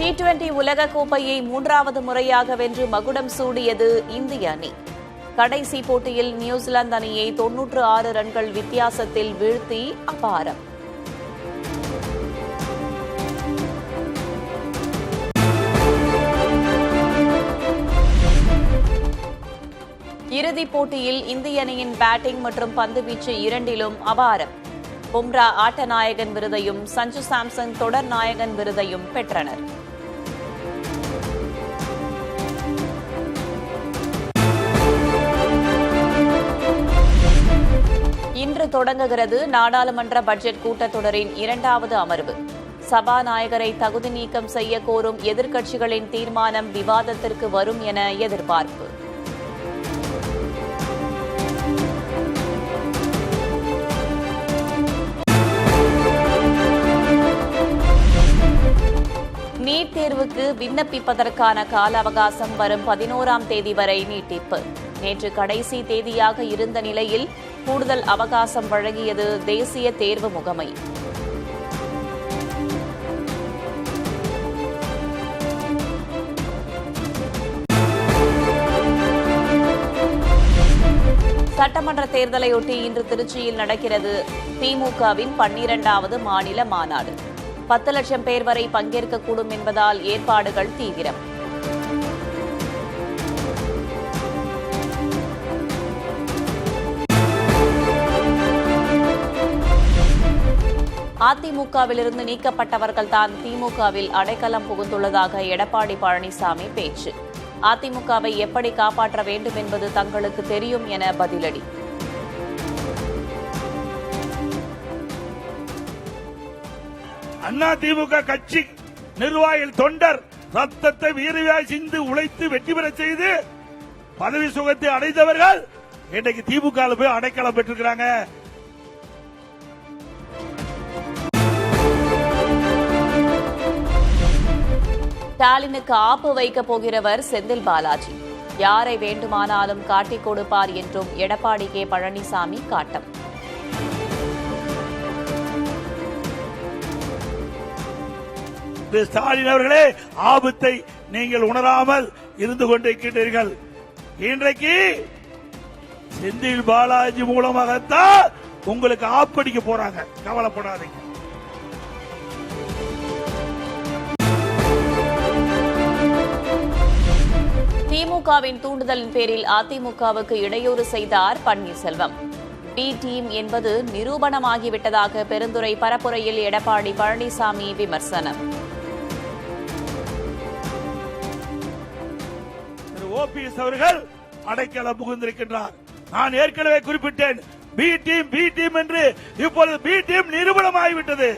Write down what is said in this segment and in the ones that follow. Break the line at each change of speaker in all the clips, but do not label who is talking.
T20 உலகக்கோப்பையை மூன்றாவது முறையாக வென்று மகுடம் சூடியது இந்திய அணி. கடைசி போட்டியில் நியூசிலாந்து அணியை 96 ரன்கள் வித்தியாசத்தில் வீழ்த்தி அபாரம். இறுதிப் போட்டியில் இந்திய அணியின் பேட்டிங் மற்றும் பந்துவீச்சு இரண்டிலும் அபாரம். பும்ரா ஆட்ட நாயகன் விருதையும் சஞ்சு சாம்சன் தொடர் நாயகன் விருதையும் பெற்றனர். இன்று தொடங்குகிறது நாடாளுமன்ற பட்ஜெட் கூட்டத்தொடரின் 2வது அமர்வு. சபாநாயகரை தகுதி நீக்கம் செய்ய கோரும் எதிர்க்கட்சிகளின் தீர்மானம் விவாதத்திற்கு வரும் என எதிர்பார்ப்பு. நீட் தேர்வுக்கு விண்ணப்பிப்பதற்கான கால அவகாசம் வரும் 11ஆம் தேதி வரை நீட்டிப்பு. நேற்று கடைசி தேதியாக இருந்த நிலையில் கூடுதல் அவகாசம் வழங்கியது தேசிய தேர்வு முகமை. சட்டமன்ற தேர்தலையொட்டி இன்று திருச்சியில் நடக்கிறது திமுகவின் 12வது மாநில மாநாடு. 10 லட்சம் பேர் வரை பங்கேற்கக்கூடும் என்பதால் ஏற்பாடுகள் தீவிரம். அதிமுகவிலிருந்து நீக்கப்பட்டவர்கள்தான் திமுகவில் அடைக்கலம் புகுந்துள்ளதாக எடப்பாடி பழனிசாமி பேச்சு. அதிமுகவை எப்படி காப்பாற்ற வேண்டும் என்பது தங்களுக்கு தெரியும் என பதிலடி.
அதிமுக கட்சி நிர்வாகிகள் தொண்டர் ரத்தத்தை வீரவாய் சிந்து உழைத்து வெற்றி பெற செய்து பதவி சுகத்தை அடைந்தவர்கள் இன்றைக்கு திமுக போய் அடைக்கலம் பெற்றிருக்கிறாங்க.
ஸ்டாலினுக்கு ஆப்பு வைக்கப் போகிறவர் செந்தில் பாலாஜி. யாரை வேண்டுமானாலும் காட்டிக் கொடுப்பார் என்றும் எடப்பாடி கே பழனிசாமி காட்டம்.
ஸ்டாலின் அவர்களே, ஆபத்தை நீங்கள் உணராமல் இருந்து கொண்டிருக்கிறீர்கள். இன்றைக்கு செந்தில் பாலாஜி மூலமாகத்தான் உங்களுக்கு ஆப்படிக்க போறாங்க. கவலைப்படாதீங்க.
திமுகவின் தூண்டுதலின் பேரில் அதிமுகவுக்கு இடையூறு செய்தார் பன்னீர்செல்வம். பி டீம் என்பது நிரூபணமாகிவிட்டதாக பெருந்துறை பரப்புரையில் எடப்பாடி பழனிசாமி விமர்சனம்.
ஓபிஎஸ் அவர்கள் அடைக்கலம் புகுந்திருக்கின்றார். நான் ஏற்கனவே குறிப்பிட்டேன், பி டீம் என்று இப்பொழுது பி டீம் நிரூபணமாகிவிட்டது.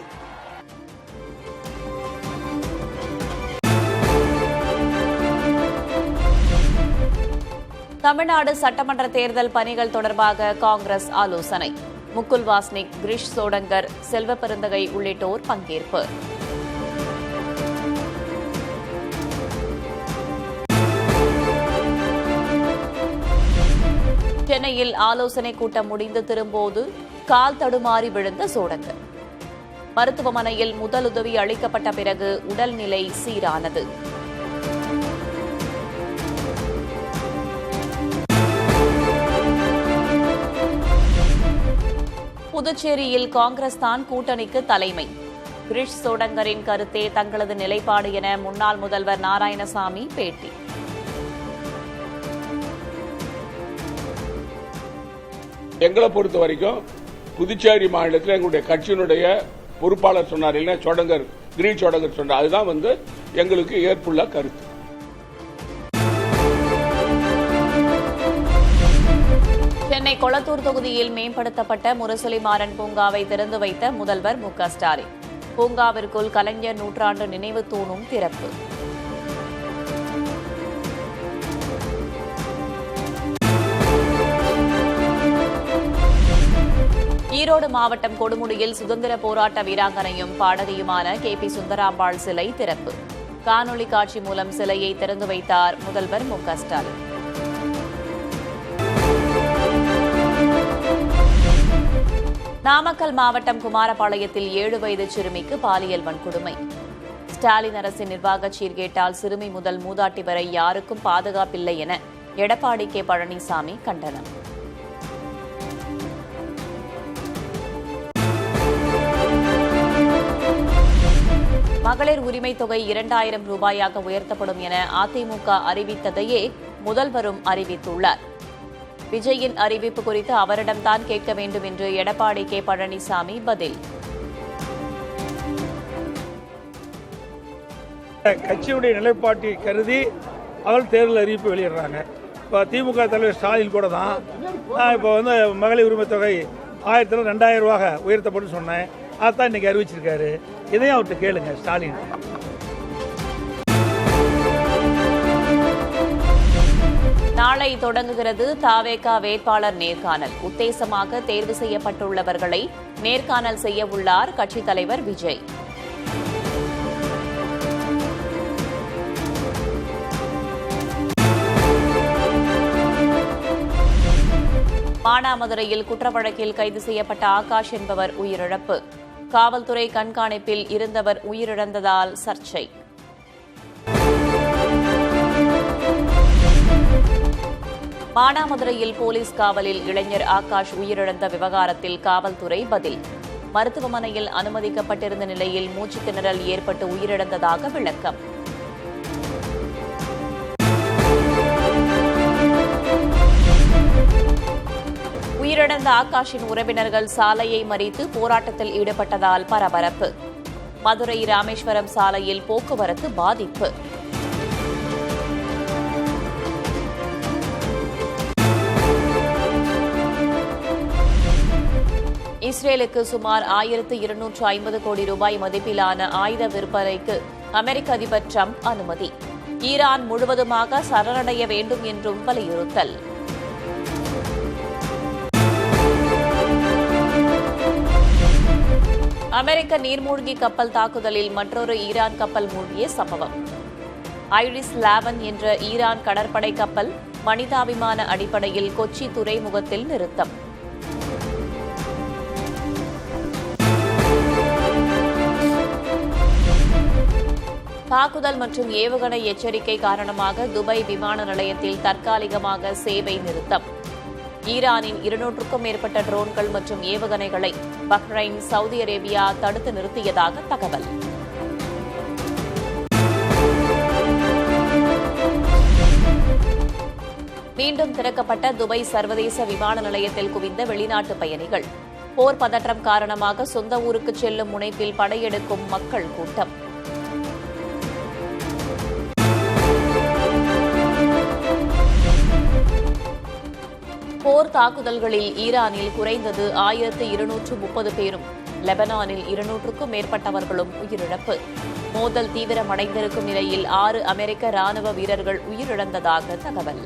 தமிழ்நாடு சட்டமன்ற தேர்தல் பணிகள் தொடர்பாக காங்கிரஸ் ஆலோசனை. முகுல் வாஸ்னிக், கிரிஷ் சோடங்கர், செல்வ பெருந்தகை உள்ளிட்டோர் பங்கேற்பு. சென்னையில் ஆலோசனை கூட்டம் முடிந்து திரும்போது கால் தடுமாறி விழுந்த சோடங்கர். மருத்துவமனையில் முதலுதவி அளிக்கப்பட்ட பிறகு உடல்நிலை சீரானது. புதுச்சேரியில் காங்கிரஸ் தான் கூட்டணிக்கு தலைமை. கிரிஷ் சோடங்கரின் கருத்தே தங்களது நிலைப்பாடு என முன்னாள் முதல்வர் நாராயணசாமி பேட்டி.
எங்களை பொறுத்த வரைக்கும் புதுச்சேரி மாநிலத்தில் எங்களுடைய கட்சியினுடைய பொறுப்பாளர் சொன்னார், இல்லைன்னா சோடங்கர், கிரீன் சோடங்கர் சொன்னார். அதுதான் எங்களுக்கு ஏற்புள்ள கருத்து.
சென்னை கொளத்தூர் தொகுதியில் மேம்படுத்தப்பட்ட முரசொலி மாறன் பூங்காவை திறந்து வைத்த முதல்வர் மு.க. ஸ்டாலின். பூங்காவிற்குள் கலைஞர் நூற்றாண்டு நினைவு தூணும் திறப்பு. ஈரோடு மாவட்டம் கொடுமுடியில் சுதந்திர போராட்ட வீராங்கனையும் பாடகியுமான கே.பி. சுந்தராம்பாள் சிலை திறப்பு. காணொலி காட்சி மூலம் சிலையை திறந்து வைத்தார் முதல்வர் மு.க. ஸ்டாலின். நாமக்கல் மாவட்டம் குமாரபாளையத்தில் 7 வயது சிறுமிக்கு பாலியல் வன்கொடுமை. ஸ்டாலின் அரசின் நிர்வாக சீர்கேட்டால் சிறுமி முதல் மூதாட்டி வரை யாருக்கும் பாதுகாப்பில்லை என எடப்பாடி கே பழனிசாமி கண்டனம். மகளிர் உரிமை தொகை 2000 ரூபாயாக உயர்த்தப்படும் என அதிமுக அறிவித்ததையே முதல்வரும் அறிவித்துள்ளார். விஜயின் அறிவிப்பு குறித்து அவரிடம்தான் கேட்க வேண்டும் என்று எடப்பாடி கே பழனிசாமி பதில்.
கட்சியுடைய நிலைப்பாட்டை கருதி அவர்கள் தேர்தல் அறிவிப்பு வெளியிடுறாங்க. இப்போ திமுக தலைவர் ஸ்டாலின் கூட தான் இப்போ மகளிர் உரிமை தொகை 1000 2000 ரூபாக உயர்த்தப்படும் சொன்னேன். அதான் இன்னைக்கு அறிவிச்சிருக்காரு. இதையும் அவர்கிட்ட கேளுங்க ஸ்டாலின்.
நாளை தொடங்குகிறது தாவேகா வேட்பாளர் நேர்காணல். உத்தேசமாக தேர்வு செய்யப்பட்டுள்ளவர்களை நேர்காணல் செய்ய உள்ளார் கட்சித் தலைவர் விஜய். மானாமதுரையில் குற்றவழக்கில் கைது செய்யப்பட்ட ஆகாஷ் என்பவர் உயிரிழப்பு. காவல்துறை கண்காணிப்பில் இருந்தவர் உயிரிழந்ததால் சர்ச்சை. மானாமதுரையில் போலீஸ் காவலில் இளைஞர் ஆகாஷ் உயிரிழந்த விவகாரத்தில் காவல்துறை பதில். மருத்துவமனையில் அனுமதிக்கப்பட்டிருந்த நிலையில் மூச்சுத் திணறல் ஏற்பட்டு உயிரிழந்ததாக விளக்கம். உயிரிழந்த ஆகாஷின் உறவினர்கள் சாலையை மறித்து போராட்டத்தில் ஈடுபட்டதால் பரபரப்பு. மதுரை ராமேஸ்வரம் சாலையில் போக்குவரத்து பாதிப்பு. இஸ்ரேலுக்கு சுமார் 1250 கோடி ரூபாய் மதிப்பிலான ஆயுத விற்பனைக்கு அமெரிக்க அதிபர் டிரம்ப் அனுமதி. ஈரான் முழுவதுமாக சரணடைய வேண்டும் என்றும் வலியுறுத்தல். அமெரிக்க நீர்மூழ்கி கப்பல் தாக்குதலில் மற்றொரு ஈரான் கப்பல் மூழ்கிய சம்பவம். ஐரிஸ் 11 என்ற ஈரான் கடற்படை கப்பல் மனிதாபிமான அடிப்படையில் கொச்சி துறைமுகத்தில் நிறுத்தம். தாக்குதல் மற்றும் ஏவுகணை எச்சரிக்கை காரணமாக துபாய் விமான நிலையத்தில் தற்காலிகமாக சேவை நிறுத்தம். ஈரானின் 200க்கும் மேற்பட்ட ட்ரோன்கள் மற்றும் ஏவுகணைகளை பஹ்ரைன், சவுதி அரேபியா தடுத்து நிறுத்தியதாக தகவல். மீண்டும் திறக்கப்பட்ட துபாய் சர்வதேச விமான நிலையத்தில் குவிந்த வெளிநாட்டு பயணிகள். போர் பதற்றம் காரணமாக சொந்த ஊருக்கு செல்லும் முனைப்பில் படையெடுக்கும் மக்கள் கூட்டம். போர் தாக்குதல்களில் ஈரானில் குறைந்தது 1230 பேரும், லெபனானில் 200க்கும் மேற்பட்டவர்களும் உயிரிழப்பு. மோதல் தீவிரமடைந்திருக்கும் நிலையில் 6 அமெரிக்க ராணுவ வீரர்கள் உயிரிழந்ததாக தகவல்.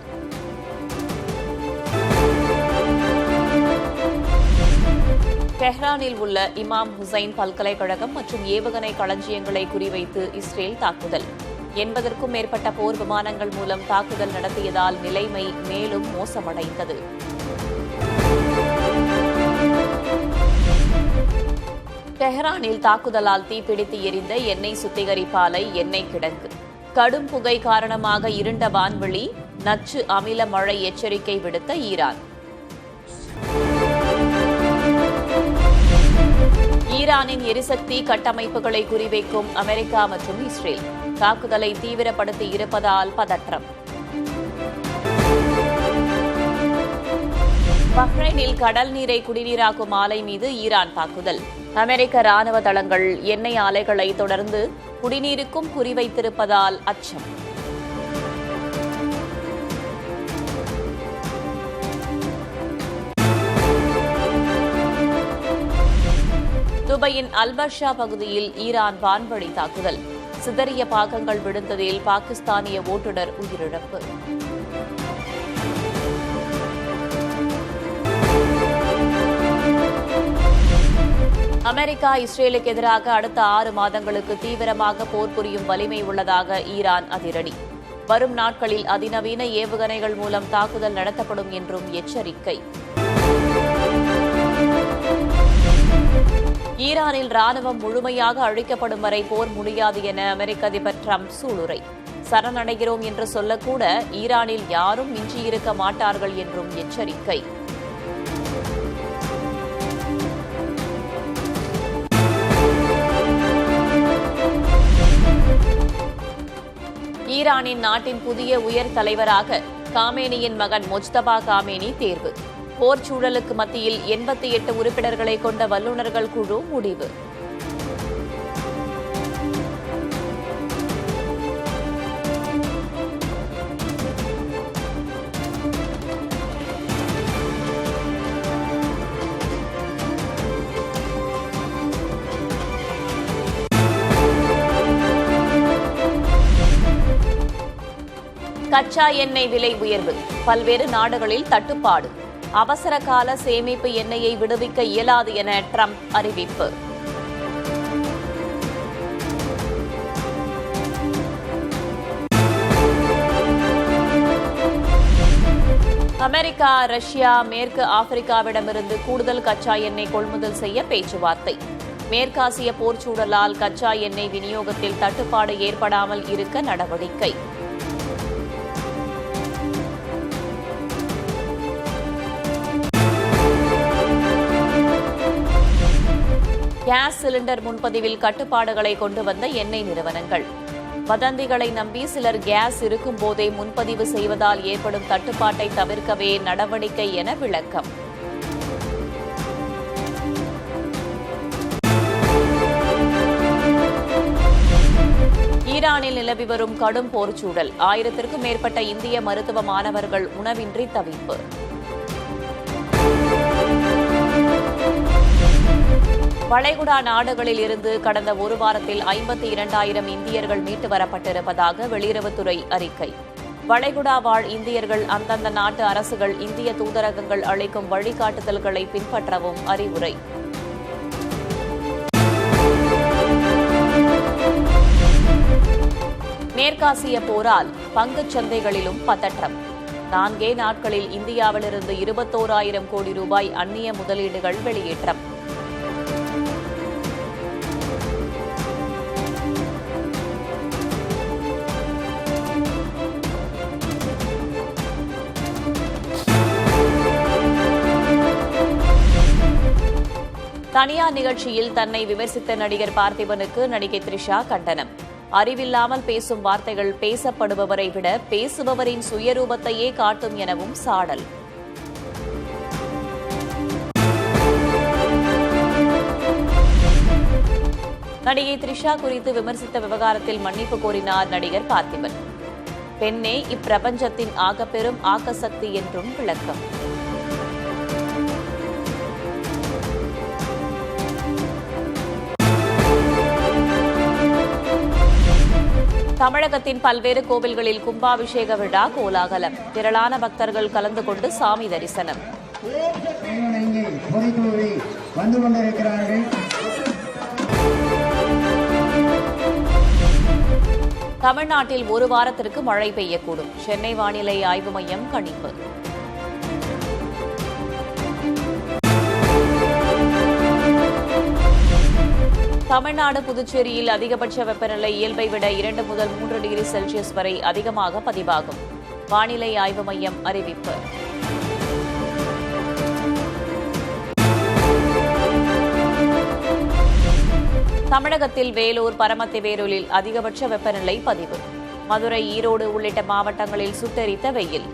டெஹ்ரானில் உள்ள இமாம் ஹுசைன் பல்கலைக்கழகம் மற்றும் ஏவுகணை களஞ்சியங்களை குறிவைத்து இஸ்ரேல் தாக்குதல். 80க்கும் மேற்பட்ட போர் விமானங்கள் மூலம் தாக்குதல் நடத்தியதால் நிலைமை மேலும் மோசமடைந்தது. டெஹ்ரானில் தாக்குதலால் தீப்பிடித்து எரிந்த எண்ணெய் சுத்திகரிப்பாலை, எண்ணெய் கிடங்கு. கடும் புகை காரணமாக இருண்ட வான்வெளி, நச்சு அமில மழை எச்சரிக்கை விடுத்த ஈரான். ஈரானின் எரிசக்தி கட்டமைப்புகளை குறிவைக்கும் அமெரிக்கா மற்றும் இஸ்ரேல் தாக்குதலை தீவிரப்படுத்தி இருப்பதால் பதற்றம். பஹ்ரைனில் கடல் நீரை குடிநீராக்கும் ஆலை மீது ஈரான் தாக்குதல். அமெரிக்க ராணுவ தளங்கள், எண்ணெய் ஆலைகளை தொடர்ந்து குடிநீருக்கும் குறிவைத்திருப்பதால் அச்சம். துபாயின் அல்பர்ஷா பகுதியில் ஈரான் வான்வழி தாக்குதல். சிதறிய பாகங்கள் விழுந்ததில் பாகிஸ்தானிய ஓட்டுநர் உயிரிழப்பு. அமெரிக்கா இஸ்ரேலுக்கு எதிராக அடுத்த 6 மாதங்களுக்கு தீவிரமாக போர் புரியும் வலிமை உள்ளதாக ஈரான் அதிரடி. வரும் நாட்களில் அதிநவீன ஏவுகணைகள் மூலம் தாக்குதல் நடத்தப்படும் என்றும் எச்சரிக்கை. ஈரானில் ராணுவம் முழுமையாக அழிக்கப்படும் வரை போர் முடியாது என அமெரிக்க அதிபர் டிரம்ப் சூளுரை. சரணடைகிறோம் என்று சொல்லக்கூட ஈரானில் யாரும் மிஞ்சியிருக்க மாட்டார்கள் என்றும் எச்சரிக்கை. ஈரானின் நாட்டின் புதிய உயர் தலைவராக காமேனியின் மகன் மொஜ்தபா காமேனி தேர்வு. போர் சூழலுக்கு மத்தியில் 88 உறுப்பினர்களை கொண்ட வல்லுநர்கள் குழு முடிவு. கச்சா எண்ணெய் விலை உயர்வு, பல்வேறு நாடுகளில் தட்டுப்பாடு. அவசர கால சேமிப்பு எண்ணெயை விடுவிக்க இயலாது என ட்ரம்ப் அறிவிப்பு. அமெரிக்கா, ரஷ்யா, மேற்கு ஆப்பிரிக்காவிடமிருந்து கூடுதல் கச்சா எண்ணெய் கொள்முதல் செய்ய பேச்சுவார்த்தை. மேற்காசிய போர் சூழலால் கச்சா எண்ணெய் விநியோகத்தில் தட்டுப்பாடு ஏற்படாமல் இருக்க நடவடிக்கை. கேஸ் சிலிண்டர் முன்பதிவில் கட்டுப்பாடுகளை கொண்டு வந்த எண்ணெய் நிறுவனங்கள். வதந்திகளை நம்பி சிலர் கேஸ் இருக்கும் போதே முன்பதிவு செய்வதால் ஏற்படும் தட்டுப்பாட்டை தவிர்க்கவே நடவடிக்கை என விளக்கம். ஈரானில் நிலவி வரும் கடும் போர்ச்சூழல். 1000க்கும் மேற்பட்ட இந்திய மருத்துவ மாணவர்கள் உணவின்றி தவிப்பு. வளைகுடா நாடுகளில் இருந்து கடந்த ஒரு வாரத்தில் 52,000 இந்தியர்கள் மீட்டு வரப்பட்டிருப்பதாக வெளியுறவுத்துறை அறிக்கை. வளைகுடா வாழ் இந்தியர்கள் அந்தந்த நாட்டு அரசுகள் இந்திய தூதரகங்கள் அளிக்கும் வழிகாட்டுதல்களை பின்பற்றவும் அறிவுரை. மேற்காசிய போரால் பங்குச் சந்தைகளிலும் பதற்றம். 4 நாட்களில் இந்தியாவிலிருந்து 21,000 கோடி ரூபாய் அந்நிய முதலீடுகள் வெளியேற்றம். தனியார் நிகழ்ச்சியில் தன்னை விமர்சித்த நடிகர் பார்த்திபனுக்கு நடிகை த்ரிஷா கண்டனம். அறிவில்லாமல் பேசும் வார்த்தைகள் பேசப்படுபவரை விட பேசுபவரின் சுயரூபத்தையே காட்டும் எனவும் சாடல். நடிகை த்ரிஷா குறித்து விமர்சித்த விவகாரத்தில் மன்னிப்பு கோரினார் நடிகர் பார்த்திபன். பெண்ணே இப்பிரபஞ்சத்தின் ஆகப்பெரும் ஆக்கசக்தி என்றும் விளக்கம். தமிழகத்தின் பல்வேறு கோவில்களில் கும்பாபிஷேக விழா கோலாகலம். திரளான பக்தர்கள் கலந்து கொண்டு சாமி தரிசனம். தமிழ்நாட்டில் ஒரு வாரத்திற்கு மழை பெய்யக்கூடும். சென்னை வானிலை ஆய்வு மையம் கணிப்பு. தமிழ்நாடு, புதுச்சேரியில் அதிகபட்ச வெப்பநிலை இயல்பை விட 2 முதல் 3 டிகிரி செல்சியஸ் வரை அதிகமாக பதிவாகும். வானிலை ஆய்வு மையம் அறிவிப்பு. தமிழகத்தில் வேலூர், பரமத்திவேலூரில் அதிகபட்ச வெப்பநிலை பதிவு. மதுரை, ஈரோடு உள்ளிட்ட மாவட்டங்களில் சுட்டெரித்த வெயில்.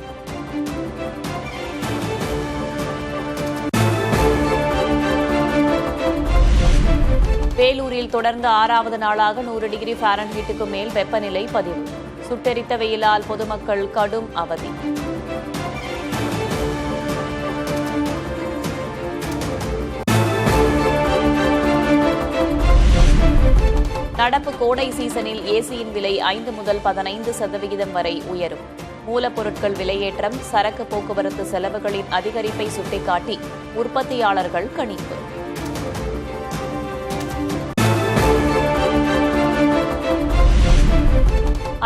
வேலூரில் தொடர்ந்து 6வது நாளாக 100 டிகிரி ஃபாரன்ஹீட்டுக்கு மேல் வெப்பநிலை பதிவு. சுட்டெரித்த வெயிலால் பொதுமக்கள் கடும் அவதி. நடப்பு கோடை சீசனில் ஏசியின் விலை 5 முதல் 15% வரை உயரும். மூலப்பொருட்கள் விலையேற்றம், சரக்கு போக்குவரத்து செலவுகளின் அதிகரிப்பை சுட்டிக்காட்டி உற்பத்தியாளர்கள் கணிப்பு.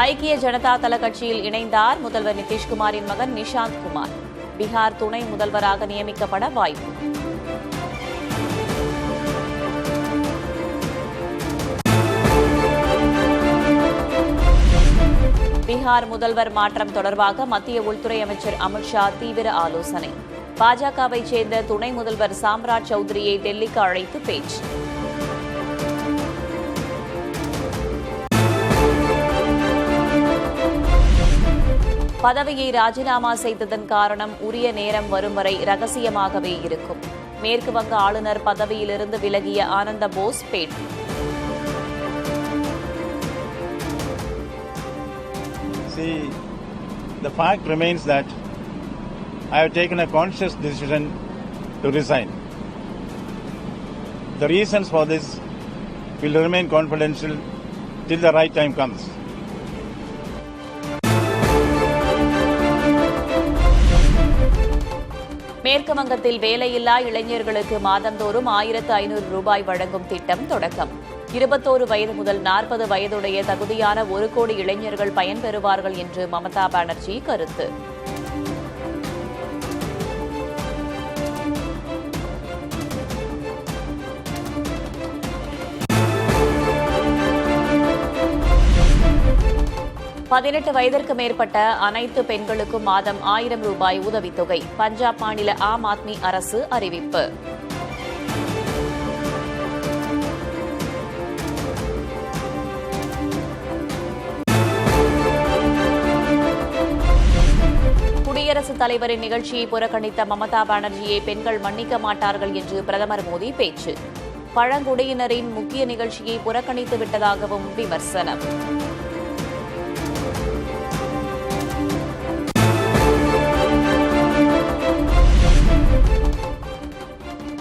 ஐக்கிய ஜனதா தள கட்சியில் இணைந்தார் முதல்வர் நிதிஷ்குமாரின் மகன் நிஷாந்த் குமார். பீகார் துணை முதல்வராக நியமிக்கப்பட வாய்ப்பு. பீகார் முதல்வர் மாற்றம் தொடர்பாக மத்திய உள்துறை அமைச்சர் அமித்ஷா தீவிர ஆலோசனை. பாஜகவைச் சேர்ந்த துணை முதல்வர் சாம்ராஜ் சௌத்ரியை டெல்லிக்கு அழைத்து பேச்சு. பதவியை ராஜினாமா செய்ததன் காரணம் உரிய நேரம் வரும் வரை ரகசியமாகவே இருக்கும். மேற்கு வங்க ஆளுநர் பதவியிலிருந்து விலகிய ஆனந்த போஸ் பேட்டி.
See, the fact remains that I have taken a conscious decision to resign. The reasons for this will remain confidential till the right time comes.
மேற்கு வங்கத்தில் வேலையில்லா இளைஞர்களுக்கு மாதந்தோறும் 1500 ரூபாய் வழங்கும் திட்டம் தொடக்கம். 21 வயது முதல் 40 வயதுடைய தகுதியான 1 கோடி இளைஞர்கள் பயன்பெறுவார்கள் என்று மமதா பானர்ஜி கருத்து. பதினெட்டு வயதிற்கு மேற்பட்ட அனைத்து பெண்களுக்கும் மாதம் 1000 ரூபாய் உதவித்தொகை. பஞ்சாப் மாநில ஆம் ஆத்மி அரசு அறிவிப்பு. குடியரசுத் தலைவரின் நிகழ்ச்சியை புறக்கணித்த மமதா பானர்ஜியை பெண்கள் மன்னிக்க மாட்டார்கள் என்று பிரதமர் மோடி பேச்சு. பழங்குடியினரின் முக்கிய நிகழ்ச்சியை புறக்கணித்து விட்டதாகவும் விமர்சனம்.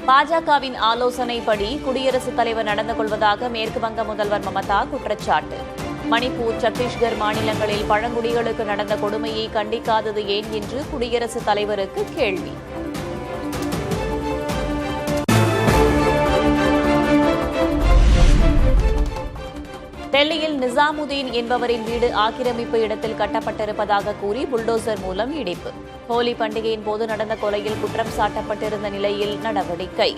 பாஜகவின் ஆலோசனைப்படி குடியரசுத் தலைவர் நடந்து கொள்வதாக மேற்கு வங்க முதல்வர் மமதா குற்றச்சாட்டு. மணிப்பூர், சத்தீஸ்கர் மாநிலங்களில் பழங்குடிகளுக்கு நடந்த கொடுமையை கண்டிக்காதது ஏன் என்று குடியரசுத் தலைவருக்கு கேள்வி. டெல்லியில் நிசாமுதீன் என்பவரின் வீடு ஆக்கிரமிப்பு இடத்தில் கட்டப்பட்டிருப்பதாக கூறி புல்டோசர் மூலம் இடிப்பு. ஹோலி பண்டிகையின் போது நடந்த கொலையில் குற்றம் சாட்டப்பட்டிருந்த நிலையில் நடவடிக்கை.